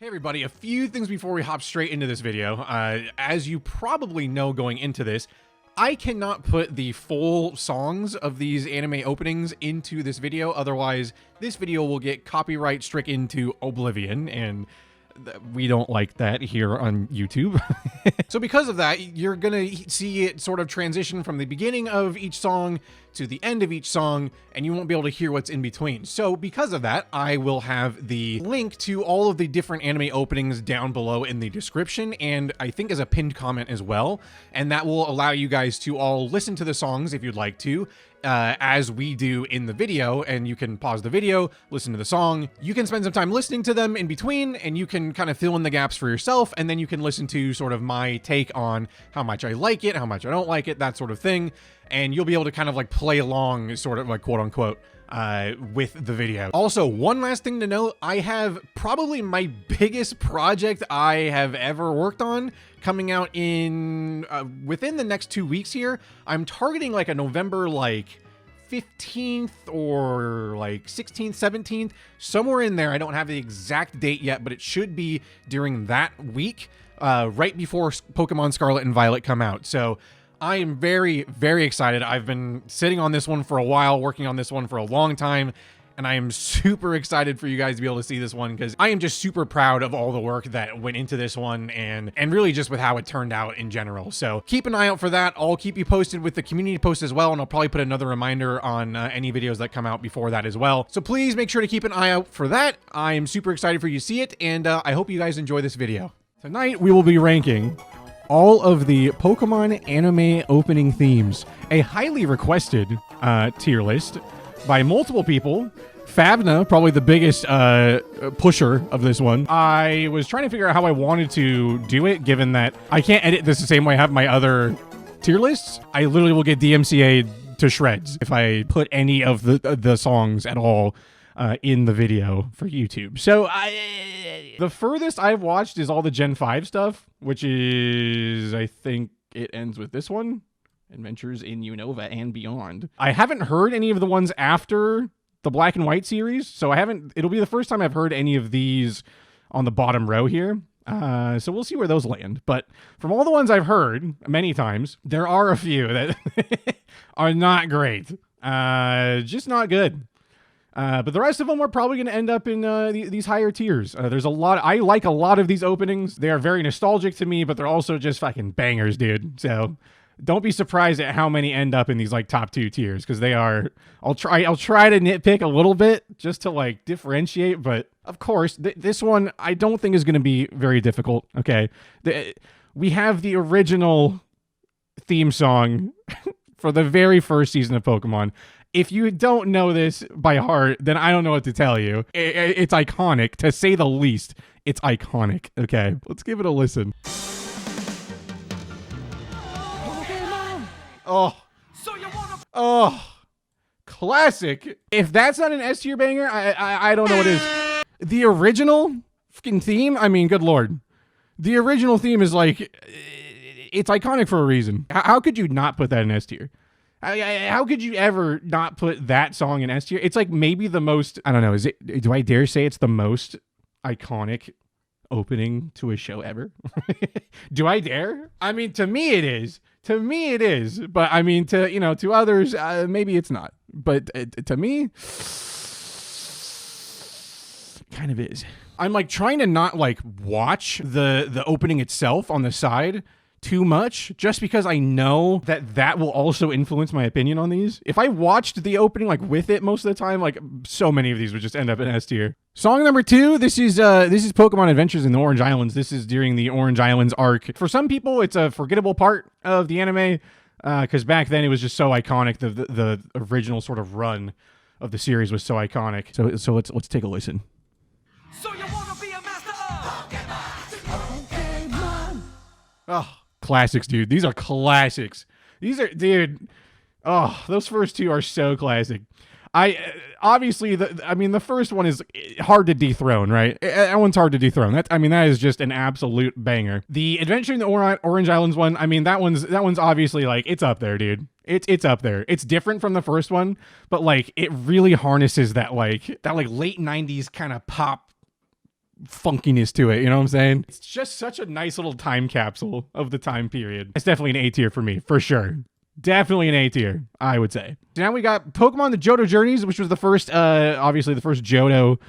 Hey everybody, a few things before we hop straight into this video. As you probably know going into this, I cannot put the full songs of these anime openings into this video, otherwise this video will get copyright stricken to oblivion, and we don't like that here on YouTube. So because of that, you're gonna see it sort of transition from the beginning of each song to the end of each song, and you won't be able to hear what's in between. So because of that, I will have the link to all of the different anime openings down below in the description, and I think as a pinned comment as well. And that will allow you guys to all listen to the songs if you'd like to, as we do in the video, and you can pause the video, listen to the song. You can spend some time listening to them in between, and you can kind of fill in the gaps for yourself, and then you can listen to sort of my take on how much I like it, how much I don't like it, that sort of thing. And you'll be able to kind of like play along, sort of like quote unquote, with the video. Also, one last thing to note, I have probably my biggest project I have ever worked on coming out in within the next 2 weeks here. I'm targeting like a November like 15th or like 16th, 17th, somewhere in there. I don't have the exact date yet, but it should be during that week, right before Pokemon Scarlet and Violet come out. So I am very, very excited. I've been sitting on this one for a while, working on this one for a long time, and I am super excited for you guys to be able to see this one, because I am just super proud of all the work that went into this one, and really just with how it turned out in general. So keep an eye out for that. I'll keep you posted with the community post as well, and I'll probably put another reminder on any videos that come out before that as well. So please make sure to keep an eye out for that. I am super excited for you to see it, and I hope you guys enjoy this video. Tonight, we will be ranking all of the Pokemon anime opening themes, a highly requested tier list by multiple people. Fabna, probably the biggest pusher of this one. I was trying to figure out how I wanted to do it, given that I can't edit this the same way I have my other tier lists. I literally will get DMCA'd to shreds if I put any of the songs at all in the video for YouTube. So the furthest I've watched is all the Gen 5 stuff, which is, I think it ends with this one, Adventures in Unova and Beyond. I haven't heard any of the ones after the Black and White series, so it'll be the first time I've heard any of these on the bottom row here. So we'll see where those land. But from all the ones I've heard many times, there are a few that are not great. Just not good. But the rest of them are probably going to end up in these higher tiers. There's a lot. I like a lot of these openings. They are very nostalgic to me, but they're also just fucking bangers, dude. So don't be surprised at how many end up in these like top 2 tiers, because they are. I'll try to nitpick a little bit just to like differentiate. But of course, this one I don't think is going to be very difficult. Okay, we have the original theme song for the very first season of Pokemon. If you don't know this by heart, then I don't know what to tell you. It's iconic, to say the least. It's iconic. Okay, let's give it a listen. Oh, classic. If that's not an S tier banger, I don't know what is. The original fucking theme, I mean, good lord. The original theme is like, it's iconic for a reason. How could you not put that in S tier? How could you ever not put that song in S tier? It's like maybe the most, I don't know, do I dare say it's the most iconic opening to a show ever? Do I dare? I mean, to me it is. To me it is. But I mean, to others, maybe it's not. But to me, kind of is. I'm like trying to not like watch the opening itself on the side too much, just because I know that will also influence my opinion on these. If I watched the opening like with it most of the time, like so many of these would just end up in S tier. Song number 2, this is Pokemon Adventures in the Orange Islands. This is during the Orange Islands arc. For some people, it's a forgettable part of the anime, because back then it was just so iconic. The original sort of run of the series was so iconic. So let's take a listen. So you wanna be a master of Pokemon? Oh. Classics, dude. These are classics. These are, dude. Oh, those first 2 are so classic. Obviously, the first one is hard to dethrone, right? That one's hard to dethrone. That is just an absolute banger. The Adventure in the Orange Islands one, I mean, that one's obviously like, it's up there, dude. It's up there. It's different from the first one, but like, it really harnesses that late 90s kind of pop funkiness to it. You know what I'm saying? It's just such a nice little time capsule of the time period. It's definitely an A tier for me, for sure. Definitely an A tier, I would say. So now we got Pokemon the Johto Journeys, which was the first, obviously the first Johto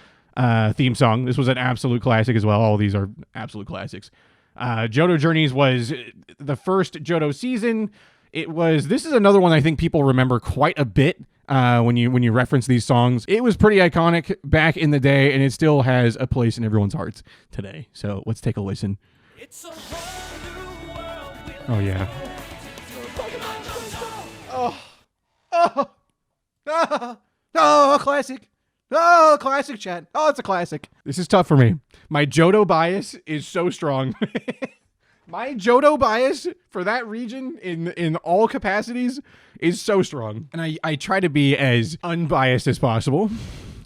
theme song. This was an absolute classic as well. All of these are absolute classics. Johto Journeys was the first Johto season. This is another one I think people remember quite a bit when you reference these songs. It was pretty iconic back in the day, and it still has a place in everyone's hearts today. So let's take a listen. It's a whole new world. Oh yeah. Oh, classic. Oh, classic, chat. Oh, it's a classic. This is tough for me. My Johto bias is so strong. My Johto bias for that region in all capacities is so strong. And I try to be as unbiased as possible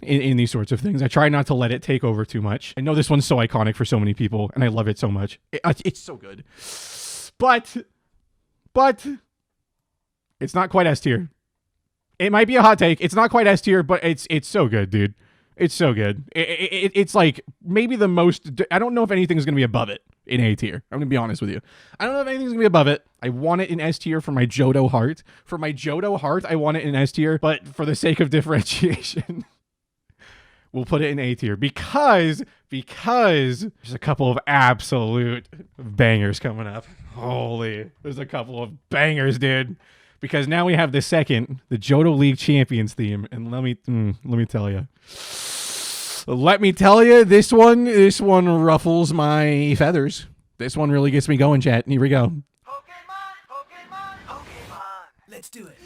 in these sorts of things. I try not to let it take over too much. I know this one's so iconic for so many people, and I love it so much. It's so good. But it's not quite S tier. It might be a hot take. It's not quite S tier, but it's so good, dude. It's so good. It's like maybe the most. I don't know if anything's going to be above it in A tier. I'm going to be honest with you. I don't know if anything's going to be above it. I want it in S tier for my Johto heart. For my Johto heart, I want it in S tier. But for the sake of differentiation, we'll put it in A tier because there's a couple of absolute bangers coming up. Holy, there's a couple of bangers, dude. Because now we have the Johto League Champions theme, and let me tell you. Let me tell you, this one ruffles my feathers. This one really gets me going, chat. Here we go. Pokemon, let's do it.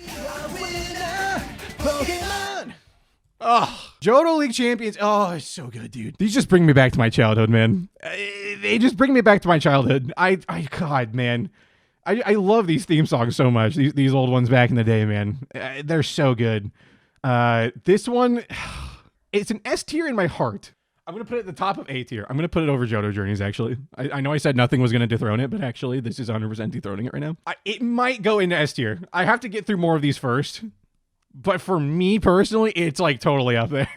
Pokemon. Oh, Johto League Champions. Oh, it's so good, dude. These just bring me back to my childhood, man. They just bring me back to my childhood. God, man. I love these theme songs so much. These old ones back in the day, man. They're so good. This one, it's an S tier in my heart. I'm going to put it at the top of A tier. I'm going to put it over Johto Journeys, actually. I know I said nothing was going to dethrone it, but actually, this is 100% dethroning it right now. It might go into S tier. I have to get through more of these first. But for me personally, it's like totally up there.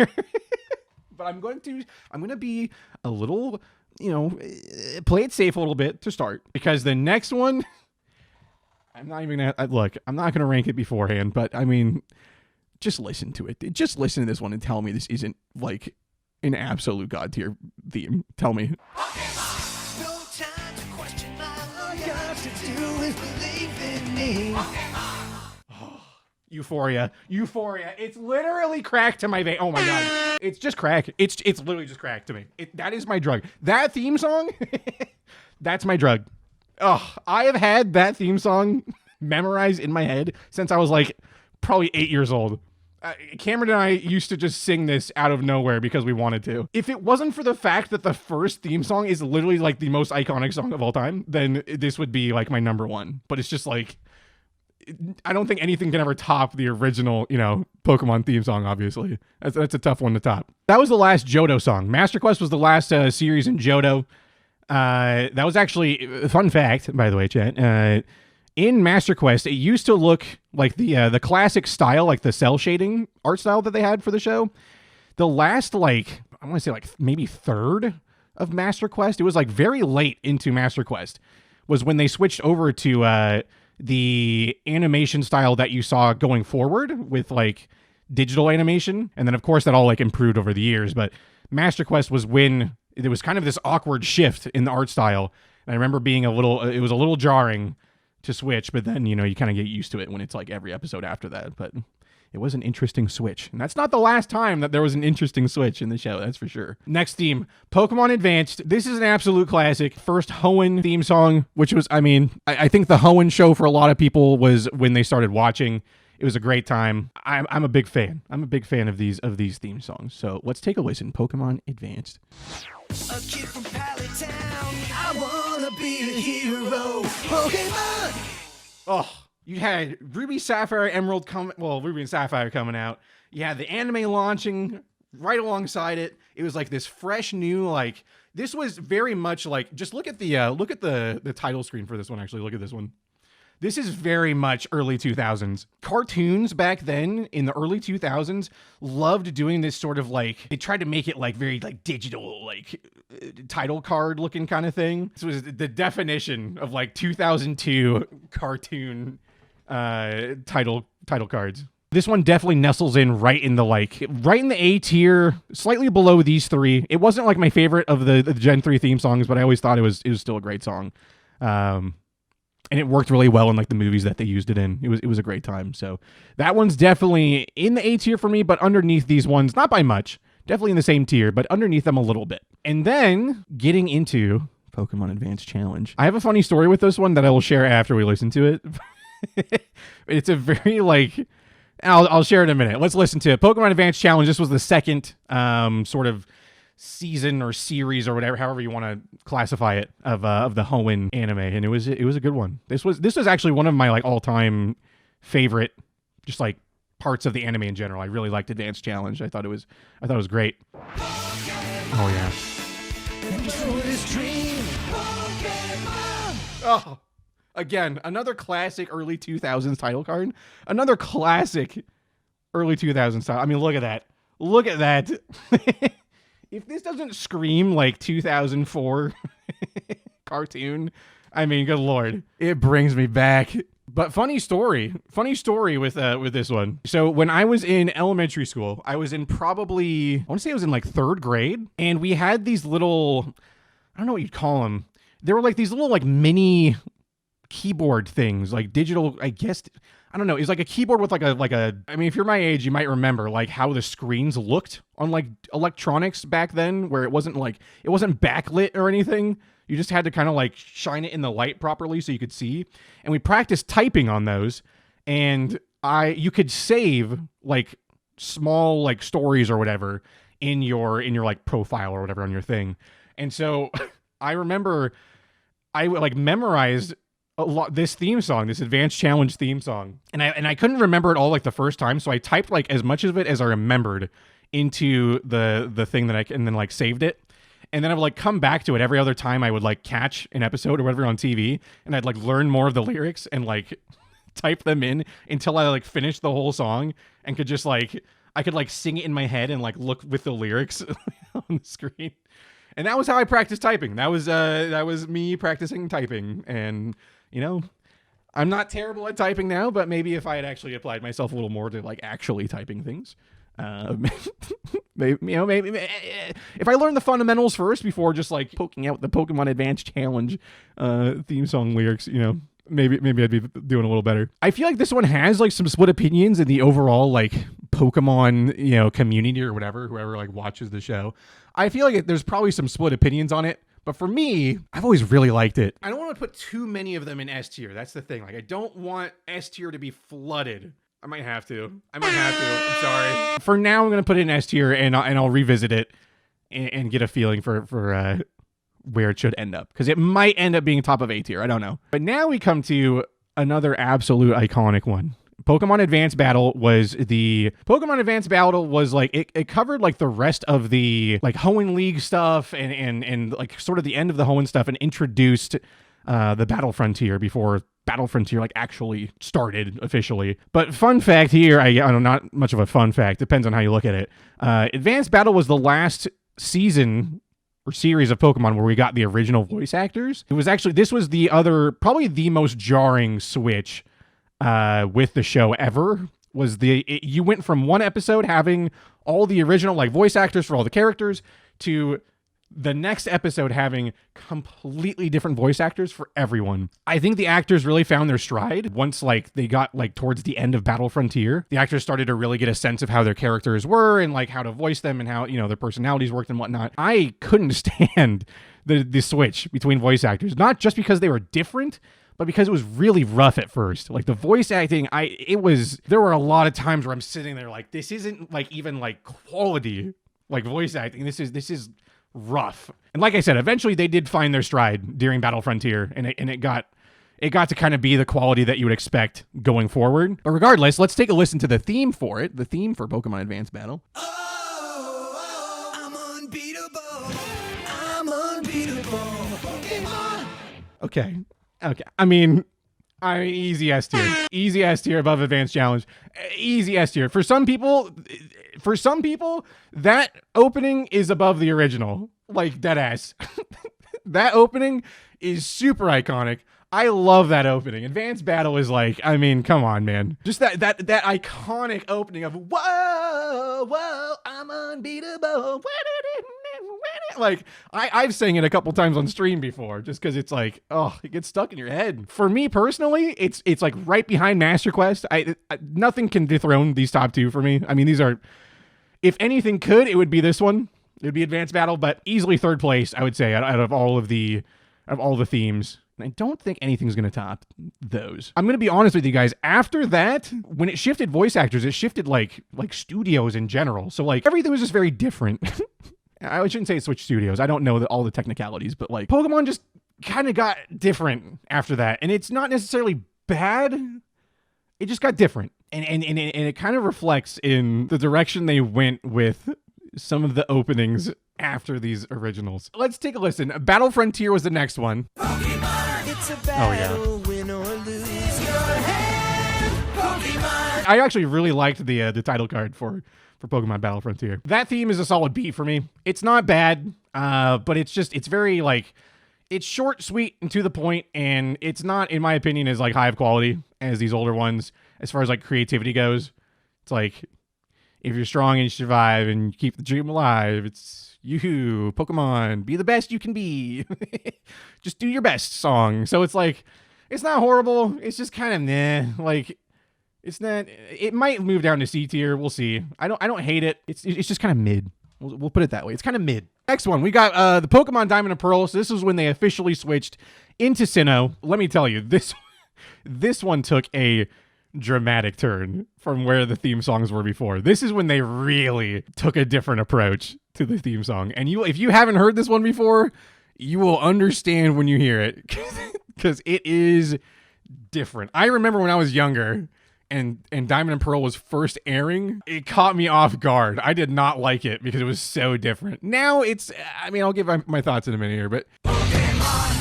But I'm going to be a little, play it safe a little bit to start. Because the next one... I'm not even gonna look. I'm not gonna rank it beforehand, but I mean, just listen to it. Just listen to this one and tell me this isn't like an absolute god tier theme. Tell me. No time to question all you got to do is believe in me. Oh, Euphoria. It's literally crack to my vein. Oh my god. It's just crack. It's literally just crack to me. That is my drug. That theme song. That's my drug. Oh, I have had that theme song memorized in my head since I was like probably 8 years old. Cameron and I used to just sing this out of nowhere because we wanted to. If it wasn't for the fact that the first theme song is literally like the most iconic song of all time, then this would be like my number one. But it's just like, I don't think anything can ever top the original, Pokemon theme song, obviously. That's a tough one to top. That was the last Johto song. Master Quest was the last series in Johto. That was actually, fun fact, by the way, chat, in Master Quest, it used to look like the classic style, like the cell shading art style that they had for the show. The last, I want to say maybe third of Master Quest, it was like very late into Master Quest, was when they switched over to the animation style that you saw going forward with like digital animation. And then of course that all like improved over the years, but Master Quest was when there was kind of this awkward shift in the art style. And I remember being it was a little jarring to switch, but then, you kind of get used to it when it's like every episode after that. But it was an interesting switch. And that's not the last time that there was an interesting switch in the show, that's for sure. Next theme, Pokemon Advanced. This is an absolute classic. First Hoenn theme song, which was, I think the Hoenn show for a lot of people was when they started watching. It was a great time. I'm a big fan. I'm a big fan of these theme songs. So let's take a listen. Pokemon Advanced. A kid from Pallet Town, I wanna be a hero. Pokemon! Oh, you had Ruby, Sapphire, Emerald Ruby and Sapphire coming out. You had the anime launching right alongside it. It was like this fresh new, this was very much like, just look at the title screen for this one, actually. Look at this one. This is very much early 2000s. Cartoons back then in the early 2000s loved doing this sort of like, they tried to make it like very like digital, like title card looking kind of thing. This was the definition of like 2002 cartoon title cards. This one definitely nestles in right in the A tier, slightly below these three. It wasn't like my favorite of the Gen 3 theme songs, but I always thought it was still a great song. And it worked really well in like the movies that they used it in. It was a great time. So that one's definitely in the A tier for me, but underneath these ones, not by much. Definitely in the same tier, but underneath them a little bit. And then getting into Pokemon Advanced Challenge. I have a funny story with this one that I will share after we listen to it. It's a very like, I'll share it in a minute. Let's listen to it. Pokemon Advanced Challenge. This was the second sort of season or series or whatever, however you want to classify it, of the Hoenn anime, and it was a good one. This was actually one of my like all-time favorite, just like parts of the anime in general. I really liked Advanced Challenge. I thought it was great. Oh yeah. Oh, again, another classic early 2000s title card. Another classic early 2000s title. I mean, look at that. Look at that. If this doesn't scream like 2004 cartoon, I mean, good Lord, it brings me back. But funny story with this one. So when I was in elementary school, I was in probably, I want to say I was in like 3rd grade, and we had these little, I don't know what you'd call them. They were like these little like mini keyboard things, like digital, I guess. I don't know. It's like a keyboard with like a, I mean, if you're my age, you might remember like how the screens looked on like electronics back then, where it wasn't backlit or anything. You just had to kind of like shine it in the light properly so you could see. And we practiced typing on those, and you could save like small like stories or whatever in your like profile or whatever on your thing. And so I remember I like memorized a lot this theme song, this Advanced Challenge theme song, and I couldn't remember it all like the first time, so I typed like as much of it as I remembered into the thing that and then like saved it, and then I would like come back to it every other time I would like catch an episode or whatever on TV, and I'd like learn more of the lyrics and like type them in until I like finished the whole song and could just like I could like sing it in my head and like look with the lyrics on the screen. And that was how I practiced typing. That was me practicing typing. And, you know, I'm not terrible at typing now, but maybe if I had actually applied myself a little more to like actually typing things, maybe if I learned the fundamentals first before just like poking out the Pokemon Advanced Challenge theme song lyrics, you know, maybe I'd be doing a little better. I feel like this one has like some split opinions in the overall like Pokemon, you know, community or whatever, whoever like watches the show. I feel like there's probably some split opinions on it, but for me, I've always really liked it. I don't want to put too many of them in S tier. That's the thing. Like, I don't want S tier to be flooded. I might have to. I'm sorry. For now, I'm going to put it in S tier, and I'll revisit it and get a feeling for where it should end up, because it might end up being top of A tier. I don't know. But now we come to another absolute iconic one. Pokemon Advanced Battle was like it covered like the rest of the like Hoenn League stuff and like sort of the end of the Hoenn stuff, and introduced the Battle Frontier before Battle Frontier like actually started officially. But fun fact here, I don't know, not much of a fun fact, depends on how you look at it. Advanced Battle was the last season or series of Pokemon where we got the original voice actors. This was the other, probably the most jarring switch with the show ever. You went from one episode having all the original like voice actors for all the characters to the next episode having completely different voice actors for everyone. I think the actors really found their stride once like they got like towards the end of Battle Frontier. The actors started to really get a sense of how their characters were and like how to voice them and how, you know, their personalities worked and whatnot. I couldn't stand the switch between voice actors, not just because they were different, but because it was really rough at first. Like the voice acting, there were a lot of times where I'm sitting there like, this isn't like even like quality, like voice acting. This is rough. And like I said, eventually they did find their stride during Battle Frontier, and it got to kind of be the quality that you would expect going forward. But regardless, let's take a listen to the theme for it, the theme for Pokemon Advanced Battle. Oh, I'm unbeatable. I'm unbeatable. Pokemon. Okay. I mean, I mean, easy S tier. Easy S tier above advanced challenge. Easy S tier. For some people, that opening is above the original. Like, dead ass. That opening is super iconic. I love that opening. Advanced Battle is like, I mean, come on, man. Just that iconic opening of, whoa, whoa, I'm unbeatable. Like, I've sang it a couple times on stream before just because it's like, oh, it gets stuck in your head. For me personally, it's like right behind Master Quest. Nothing can dethrone these top two for me. I mean, these are, if anything could, it would be this one. It would be Advanced Battle, but easily third place, I would say, out of all the themes. I don't think anything's going to top those. I'm going to be honest with you guys. After that, when it shifted voice actors, it shifted like studios in general. So like everything was just very different. I shouldn't say it switched studios. I don't know all the technicalities, but like Pokemon just kind of got different after that. And it's not necessarily bad. It just got different. And it kind of reflects in the direction they went with some of the openings after these originals. Let's take a listen. Battle Frontier was the next one. Pokemon, it's a battle, win or lose your hand. Pokemon. I actually really liked the title card for Pokemon Battle Frontier. That theme is a solid B for me. It's not bad, but it's very like, it's short, sweet, and to the point, and it's not, in my opinion, as like high of quality as these older ones as far as like creativity goes. It's like, if you're strong and you survive and you keep the dream alive, it's yoo-hoo, Pokemon, be the best you can be. Just do your best song. So it's like, it's not horrible. It's just kind of meh. Like, it's not, it might move down to C tier. We'll see. I don't hate it. It's just kind of mid. We'll put it that way. It's kind of mid. Next one, we got the Pokemon Diamond and Pearl. So this is when they officially switched into Sinnoh. Let me tell you, this one took a dramatic turn from where the theme songs were before. This is when they really took a different approach to the theme song. And if you haven't heard this one before, you will understand when you hear it because it is different. I remember when I was younger and Diamond and Pearl was first airing, it caught me off guard. I did not like it because it was so different. Now it's, I mean, I'll give my thoughts in a minute here, but Pokemon,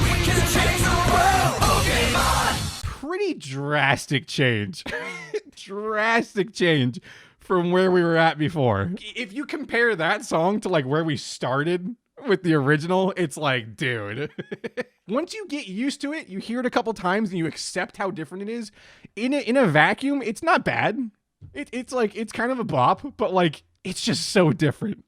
we can change the world. Pokemon. pretty drastic change. Drastic change from where we were at before. If you compare that song to like where we started with the original, it's like, dude. Once you get used to it, you hear it a couple times and you accept how different it is. In a vacuum, it's not bad. It's like, it's kind of a bop, but like, it's just so different.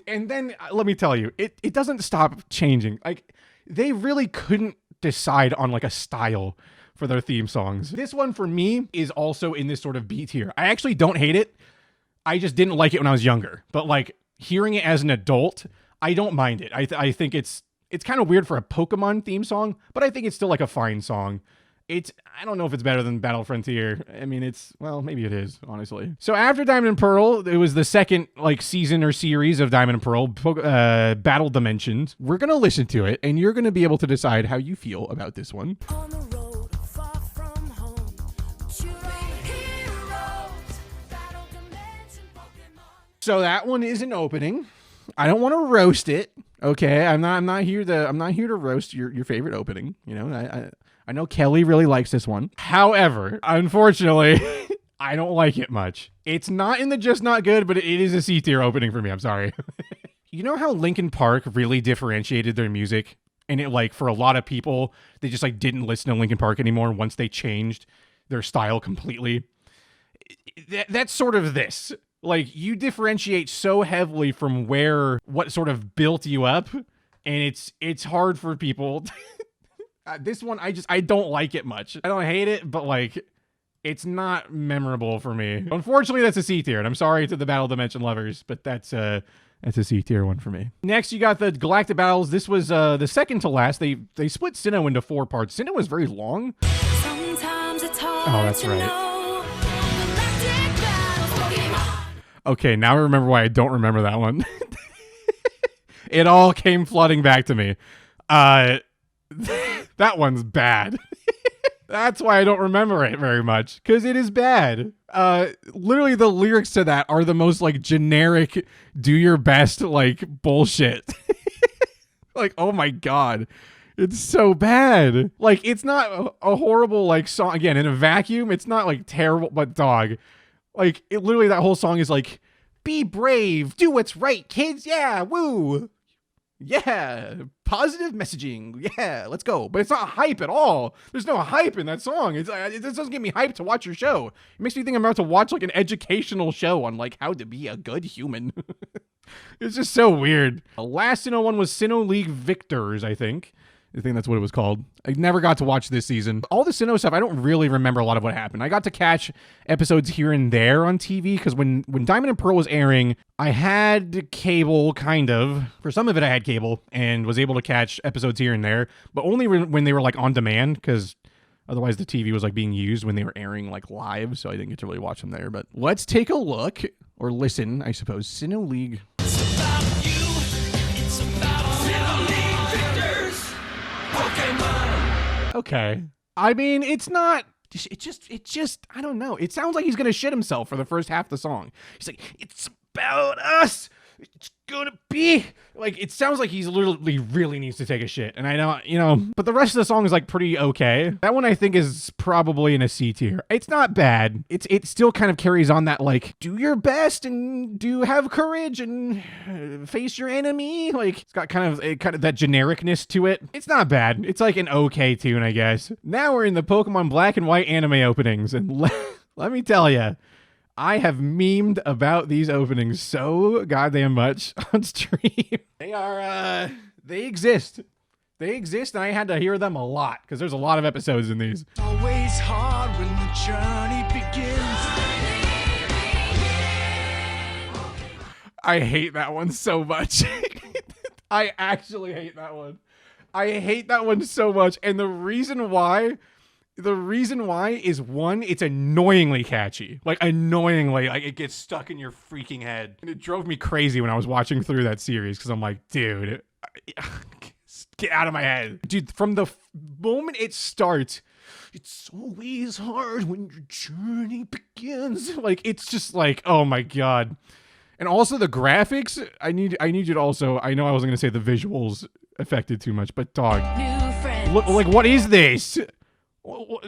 And then let me tell you, it doesn't stop changing. Like, they really couldn't decide on like a style for their theme songs. This one for me is also in this sort of B tier. I actually don't hate it. I just didn't like it when I was younger. But like hearing it as an adult, I don't mind it. I think it's kind of weird for a Pokemon theme song, but I think it's still like a fine song. I don't know if it's better than Battle Frontier. I mean, well, maybe it is, honestly. So after Diamond and Pearl, it was the second like season or series of Diamond and Pearl, Battle Dimensions. We're going to listen to it, and you're going to be able to decide how you feel about this one. On the road, far from home, cheering heroes, battle dimension Pokemon. So that one is an opening. I don't want to roast it. Okay, I'm not here to roast your favorite opening. You know, I know Kelly really likes this one. However, unfortunately, I don't like it much. It's not in the just not good, but it is a C tier opening for me. I'm sorry. You know how Linkin Park really differentiated their music? And it like for a lot of people, they just like didn't listen to Linkin Park anymore once they changed their style completely. That's sort of this. Like, you differentiate so heavily from what sort of built you up, and it's hard for people. This one, I don't like it much. I don't hate it, but like, it's not memorable for me. Unfortunately, that's a C tier, and I'm sorry to the Battle Dimension lovers, but that's a C tier one for me. Next, you got the Galactic Battles. This was the second to last. They split Sinnoh into 4 parts. Sinnoh was very long. Sometimes it's hard Oh, that's to right. know. Galactic battles, Pokemon. Okay, now I remember why I don't remember that one. It all came flooding back to me. That one's bad. That's why I don't remember it very much, because it is bad. Literally the lyrics to that are the most like generic, do your best, like bullshit. Like, oh my God. It's so bad. Like, it's not a horrible, like, song. Again, in a vacuum, it's not, like, terrible, but dog. Like, it literally, that whole song is like, be brave, do what's right, kids, yeah, woo. Yeah, positive messaging, yeah, let's go. But it's not hype at all. There's no hype in that song. It doesn't get me hyped to watch your show. It makes me think I'm about to watch, like, an educational show on, like, how to be a good human. It's just so weird. The last Sinnoh one was Sinnoh League Victors, I think. I think that's what it was called. I never got to watch this season. All the Sinnoh stuff, I don't really remember a lot of what happened. I got to catch episodes here and there on TV because when Diamond and Pearl was airing, I had cable, kind of. For some of it, I had cable and was able to catch episodes here and there, but only when they were like on demand because otherwise the TV was like being used when they were airing like live, so I didn't get to really watch them there. But let's take a look, or listen, I suppose. Sinnoh League. It's about you. It's about Sinnoh League Victors. Pokémon. Okay. I mean, it's not. It just. I don't know. It sounds like he's gonna shit himself for the first half of the song. He's like, it's about us. It's gonna be like. It sounds like he's literally really needs to take a shit, and I don't, But the rest of the song is like pretty okay. That one I think is probably in a C tier. It's not bad. It still kind of carries on that like do your best and do have courage and face your enemy. Like it's got kind of that genericness to it. It's not bad. It's like an okay tune, I guess. Now we're in the Pokemon Black and White anime openings, and let me tell you. I have memed about these openings so goddamn much on stream. They exist. They exist, and I had to hear them a lot because there's a lot of episodes in these. Always hard when the journey begins. I hate that one so much. I actually hate that one. I hate that one so much, and the reason why is one, it's annoyingly catchy. Like annoyingly, like it gets stuck in your freaking head. And it drove me crazy when I was watching through that series because I'm like, dude, get out of my head. Dude, from the moment it starts, it's always hard when your journey begins. Like it's just like, oh my God. And also the graphics, I need you to also, I know I wasn't gonna say the visuals affected too much, but dog. New friends. Look, like what is this?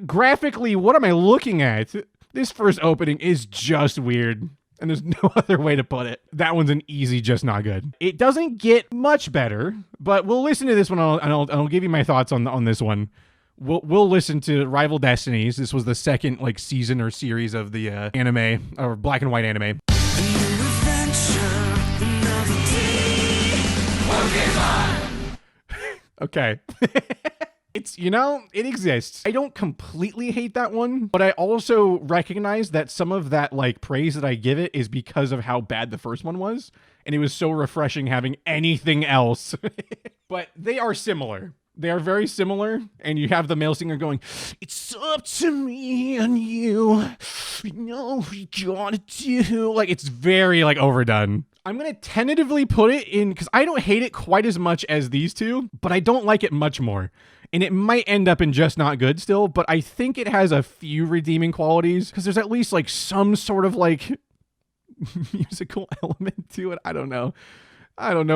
Graphically, what am I looking at? This first opening is just weird, and there's no other way to put it. That one's an easy, just not good. It doesn't get much better, but we'll listen to this one, and I'll give you my thoughts on this one. We'll listen to Rival Destinies. This was the second like season or series of the anime, or Black and White anime. Okay. It's, it exists. I don't completely hate that one, but I also recognize that some of that like praise that I give it is because of how bad the first one was. And it was so refreshing having anything else. But they are similar. They are very similar. And you have the male singer going, it's up to me and you. You know what you gotta do. Like, it's very like overdone. I'm going to tentatively put it in because I don't hate it quite as much as these two, but I don't like it much more. And it might end up in just not good still, but I think it has a few redeeming qualities because there's at least like some sort of like musical element to it. I don't know,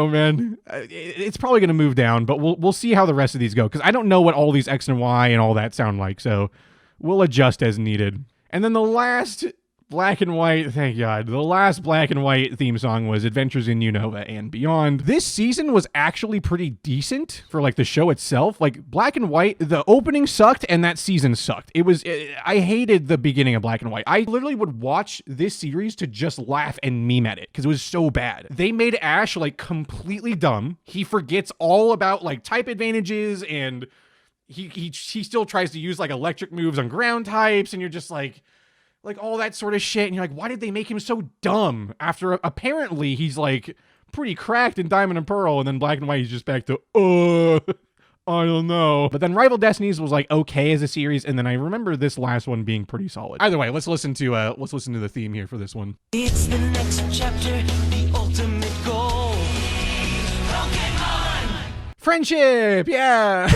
man. It's probably going to move down, but we'll see how the rest of these go because I don't know what all these X and Y and all that sound like. So we'll adjust as needed. And then the last Black and White, thank God. The last Black and White theme song was Adventures in Unova and Beyond. This season was actually pretty decent for like the show itself. Like Black and White, the opening sucked and that season sucked. I hated the beginning of Black and White. I literally would watch this series to just laugh and meme at it because it was so bad. They made Ash like completely dumb. He forgets all about like type advantages and he still tries to use like electric moves on ground types and you're just like all that sort of shit. And you're like, why did they make him so dumb after apparently he's like pretty cracked in Diamond and Pearl, and then Black and White he's just back to, I don't know. But then Rival Destinies was like okay as a series, and then I remember this last one being pretty solid. Either way, let's listen to the theme here for this one. It's the next chapter, the ultimate goal. Pokémon! Friendship, yeah.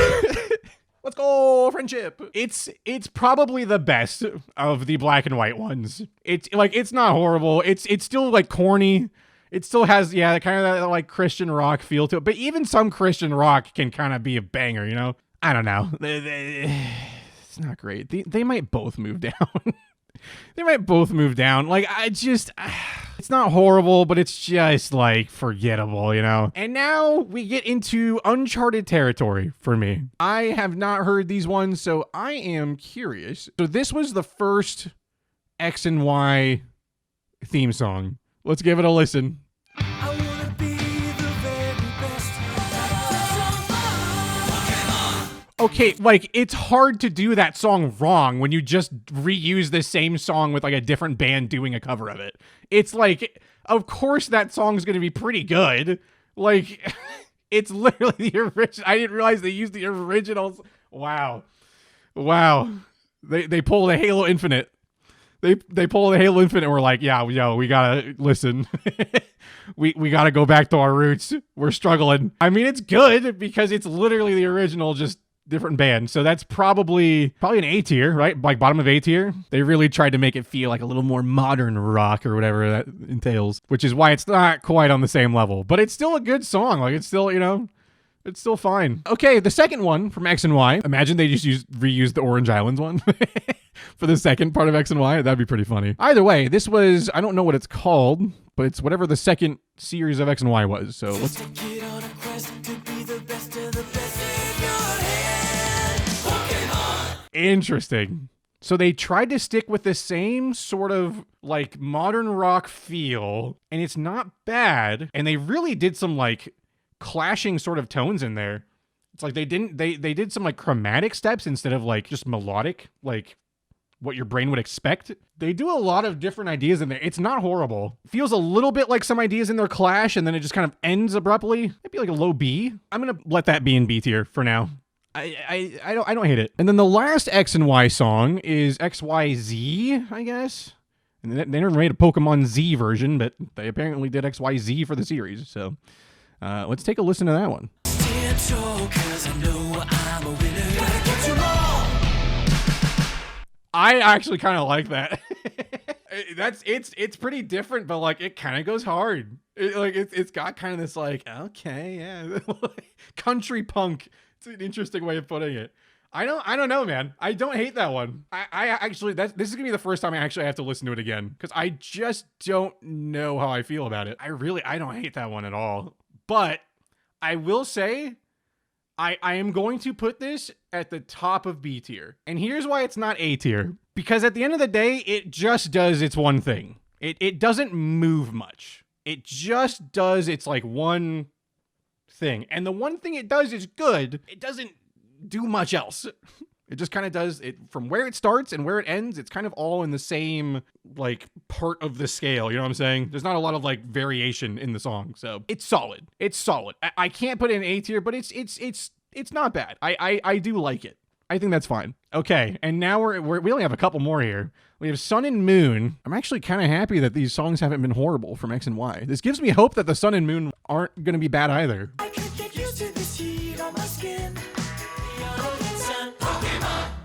Let's go, friendship. It's probably the best of the Black and White ones. It's like, it's not horrible. It's still like corny It still has, yeah, kind of that like Christian rock feel to it. But even some Christian rock can kind of be a banger, you know? I don't know. It's not great. They might both move down. They might both move down. Like, it's not horrible, but it's just like forgettable, you know? And now we get into uncharted territory for me. I have not heard these ones, so I am curious. So this was the first X and Y theme song. Let's give it a listen. I wanna be the very best. Okay, like, it's hard to do that song wrong when you just reuse the same song with like a different band doing a cover of it. It's like, of course that song's gonna be pretty good. Like, it's literally the original. I didn't realize they used the originals. Wow. They pull the Halo Infinite. They pull the Halo Infinite and we're like, yeah, we gotta listen. we gotta go back to our roots. We're struggling. I mean, it's good because it's literally the original, just different band. So that's probably an A tier, right? Like bottom of A tier. They really tried to make it feel like a little more modern rock or whatever that entails, which is why it's not quite on the same level. But it's still a good song. Like, it's still, you know, it's still fine. Okay, the second one from X and Y. Imagine they just reused the Orange Islands one for the second part of X and Y. That'd be pretty funny. Either way, this was, I don't know what it's called, but it's whatever the second series of X and Y was. So let's Get on a quest to be the best of the best in your head. Pokémon. Interesting. So they tried to stick with the same sort of like modern rock feel, and it's not bad. And they really did some like clashing sort of tones in there. It's like they did some like chromatic steps instead of like just melodic, like what your brain would expect. They do a lot of different ideas in there. It's not horrible. Feels a little bit like some ideas in their clash, and then it just kind of ends abruptly. Maybe like a low B. I'm gonna let that be in B tier for now. I don't hate it. And then the last X and Y song is XYZ, I guess. And they never made a Pokemon Z version, but they apparently did XYZ for the series. So let's take a listen to that one. Stand tall, 'cause I know I'm a winner. Gotta get you all. I actually kind of like that. It's pretty different, but like it kind of goes hard. It's got kind of this like, okay, yeah, country punk. It's an interesting way of putting it. I don't know, man. I don't hate that one. I actually, this is gonna be the first time I actually have to listen to it again because I just don't know how I feel about it. I don't hate that one at all. But I will say, I am going to put this at the top of B tier. And here's why it's not A tier. Because at the end of the day, it just does its one thing. It doesn't move much. It just does its like one thing. And the one thing it does is good. It doesn't do much else. It just kind of does it from where it starts and where it ends. It's kind of all in the same like part of the scale. You know what I'm saying? There's not a lot of like variation in the song. So it's solid. It's solid. I can't put it in A tier, but it's not bad. I do like it. I think that's fine. Okay, and now we only have a couple more here. We have Sun and Moon. I'm actually kind of happy that these songs haven't been horrible from X and Y. This gives me hope that the Sun and Moon aren't going to be bad either. I can't get used to this heat on my skin.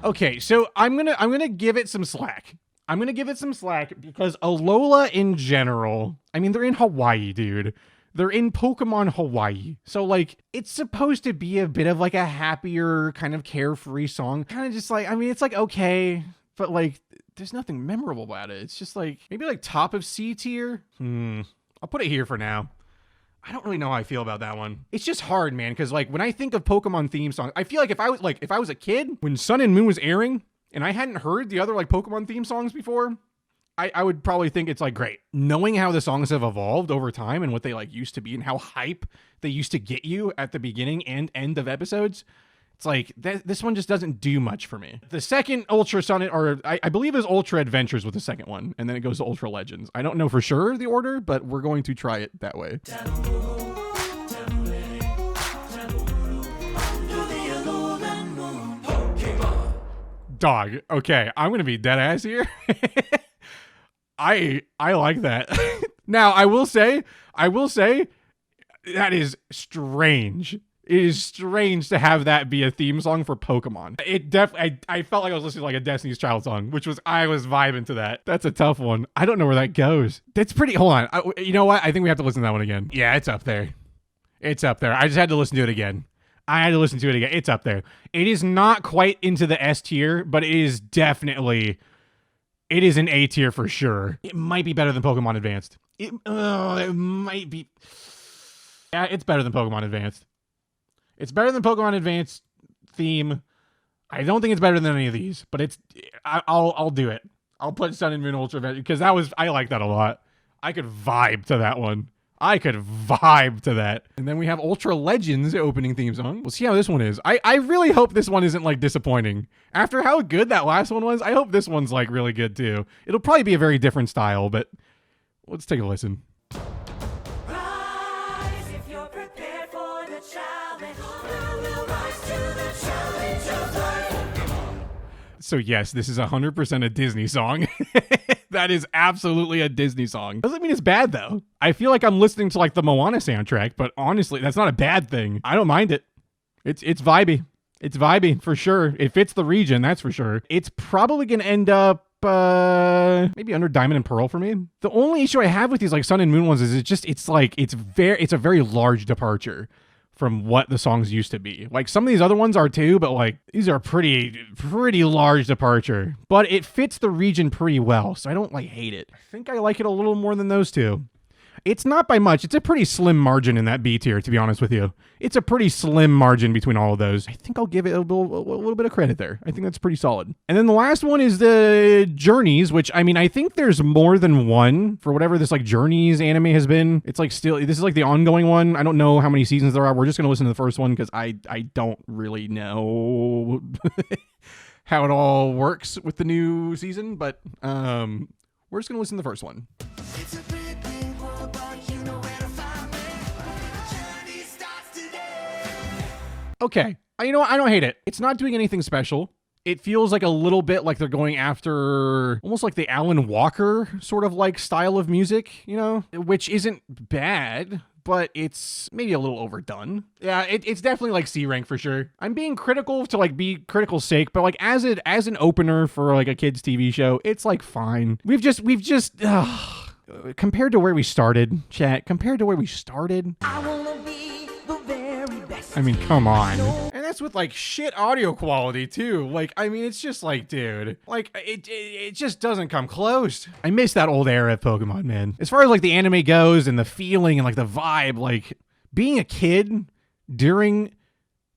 Okay, so I'm gonna give it some slack. I'm gonna give it some slack because Alola in general, I mean, they're in Hawaii, dude. They're in Pokemon Hawaii. So, like, it's supposed to be a bit of, like, a happier, kind of carefree song. Kind of just, like, I mean, it's, like, okay. But, like, there's nothing memorable about it. It's just, like, maybe, like, top of C tier? I'll put it here for now. I don't really know how I feel about that one. It's just hard, man, because, like, when I think of Pokemon theme songs, I feel like if I was a kid, when Sun and Moon was airing, and I hadn't heard the other, like, Pokemon theme songs before, I would probably think it's like great. Knowing how the songs have evolved over time and what they like used to be and how hype they used to get you at the beginning and end of episodes, it's like this one just doesn't do much for me. The second Ultra Sun, or I believe is Ultra Adventures with the second one, and then it goes to Ultra Legends. I don't know for sure the order, but we're going to try it that way. Dog. Okay, I'm gonna be dead ass here. I like that. Now, I will say that is strange. It is strange to have that be a theme song for Pokemon. It definitely, I felt like I was listening to like a Destiny's Child song, which was, I was vibing to that. That's a tough one. I don't know where that goes. That's pretty, hold on. You know what? I think we have to listen to that one again. Yeah, it's up there. It's up there. I just had to listen to it again. I had to listen to it again. It's up there. It is not quite into the S tier, but it is definitely, it is an A tier for sure. It might be better than Pokemon Advanced. It might be. Yeah, it's better than Pokemon Advanced. It's better than Pokemon Advanced theme. I don't think it's better than any of these, but it's. I'll do it. I'll put Sun and Moon Ultra because I like that a lot. I could vibe to that one. I could vibe to that. And then we have Ultra Legends opening theme song. We'll see how this one is. I really hope this one isn't like disappointing. After how good that last one was, I hope this one's like really good too. It'll probably be a very different style, but let's take a listen. Rise if you're prepared for the challenge. I will rise to the challenge of life. So yes, this is 100% a Disney song. That is absolutely a Disney song. Doesn't mean it's bad though. I feel like I'm listening to like the Moana soundtrack, but honestly, that's not a bad thing. I don't mind it. It's vibey. It's vibey for sure. It fits the region, that's for sure. It's probably gonna end up maybe under Diamond and Pearl for me. The only issue I have with these like Sun and Moon ones is it's a very large departure from what the songs used to be. Like some of these other ones are too, but like these are pretty large departure. But it fits the region pretty well, so I don't like hate it. I think I like it a little more than those two. It's not by much. It's a pretty slim margin in that B tier, to be honest with you. It's a pretty slim margin between all of those. I think I'll give it a little bit of credit there. I think that's pretty solid. And then the last one is the Journeys, which, I mean, I think there's more than one for whatever this, like, Journeys anime has been. It's, like, still, this is, like, the ongoing one. I don't know how many seasons there are. We're just going to listen to the first one because I don't really know how it all works with the new season, but we're just going to listen to the first one. It's a big big world, but you know where to find me. The journey starts today. Okay. You know what? I don't hate it. It's not doing anything special. It feels like a little bit like they're going after almost like the Alan Walker sort of like style of music, you know, which isn't bad, but it's maybe a little overdone. Yeah, it's definitely like C rank for sure. I'm being critical to like be critical sake, but like as an opener for like a kids TV show, it's like fine. We've just compared to where we started, chat, compared to where we started. I wanna be the very best. I mean, come on. And that's with like shit audio quality too. Like, I mean, it's just like, dude, like it just doesn't come close. I miss that old era of Pokemon, man. As far as like the anime goes and the feeling and like the vibe, like being a kid during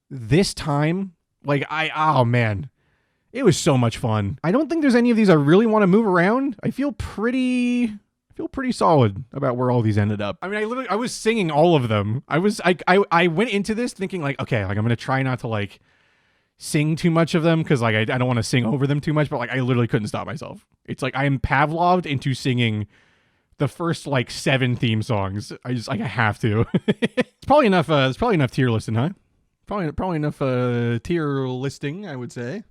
this time, like oh man, it was so much fun. I don't think there's any of these I really want to move around. I feel pretty solid about where all these ended up. I mean, I was singing all of them. I went into this thinking like, okay, like I'm going to try not to like sing too much of them because like I don't want to sing over them too much, but like I literally couldn't stop myself. It's like I am Pavloved into singing the first like 7 theme songs. I have to. It's probably enough tier listing, huh? Probably enough tier listing, I would say.